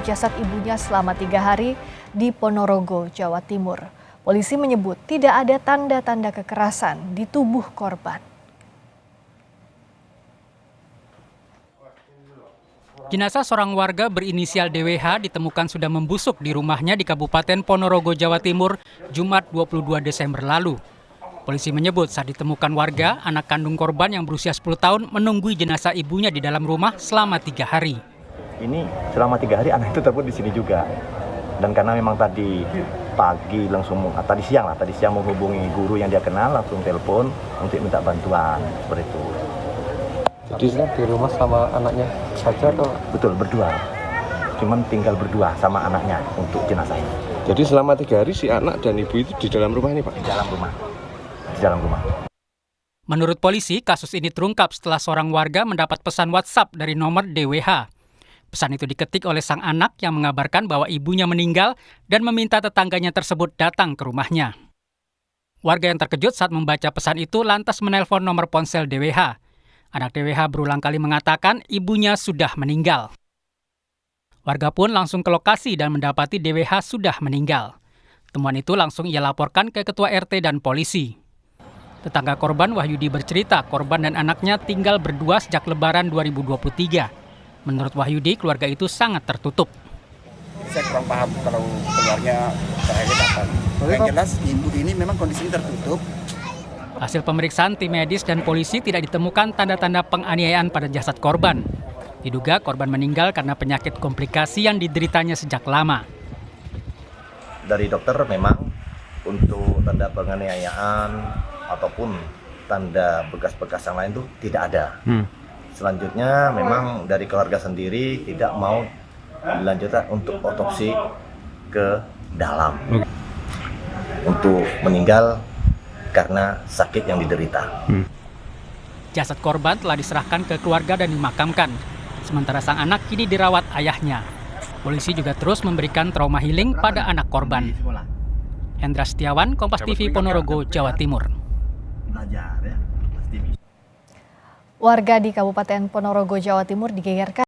Jasad ibunya selama 3 hari di Ponorogo, Jawa Timur. Polisi menyebut tidak ada tanda-tanda kekerasan di tubuh korban. Jenazah seorang warga berinisial DWH ditemukan sudah membusuk di rumahnya di Kabupaten Ponorogo, Jawa Timur, Jumat 22 Desember lalu. Polisi menyebut saat ditemukan warga, anak kandung korban yang berusia 10 tahun menunggui jenazah ibunya di dalam rumah selama 3 hari. Ini selama 3 hari anak itu terput di sini juga. Dan karena memang tadi pagi tadi siang menghubungi guru yang dia kenal, langsung telepon untuk minta bantuan seperti itu. Jadi di rumah sama anaknya saja atau? Betul, berdua. Cuman tinggal berdua sama anaknya untuk jenazah ini. Jadi selama 3 hari si anak dan ibu itu di dalam rumah ini, Pak? Di dalam rumah. Di dalam rumah. Menurut polisi, kasus ini terungkap setelah seorang warga mendapat pesan WhatsApp dari nomor DWH. Pesan itu diketik oleh sang anak yang mengabarkan bahwa ibunya meninggal dan meminta tetangganya tersebut datang ke rumahnya. Warga yang terkejut saat membaca pesan itu lantas menelpon nomor ponsel DWH. Anak DWH berulang kali mengatakan ibunya sudah meninggal. Warga pun langsung ke lokasi dan mendapati DWH sudah meninggal. Temuan itu langsung ia laporkan ke Ketua RT dan polisi. Tetangga korban Wahyudi bercerita korban dan anaknya tinggal berdua sejak Lebaran 2023. Menurut Wahyudi, keluarga itu sangat tertutup. Saya kurang paham kalau keluarnya terakhir datang. Yang jelas ibu ini memang kondisinya tertutup. Hasil pemeriksaan tim medis dan polisi tidak ditemukan tanda-tanda penganiayaan pada jasad korban. Diduga korban meninggal karena penyakit komplikasi yang dideritanya sejak lama. Dari dokter memang untuk tanda penganiayaan ataupun tanda bekas-bekas yang lain itu tidak ada. Selanjutnya memang dari keluarga sendiri tidak mau dilanjutkan untuk otopsi ke dalam. Untuk meninggal karena sakit yang diderita. Jasad korban telah diserahkan ke keluarga dan dimakamkan. Sementara sang anak kini dirawat ayahnya. Polisi juga terus memberikan trauma healing pada anak korban. Hendra Setiawan, Kompas TV, Ponorogo, Jawa Timur. Warga di Kabupaten Ponorogo, Jawa Timur digegerkan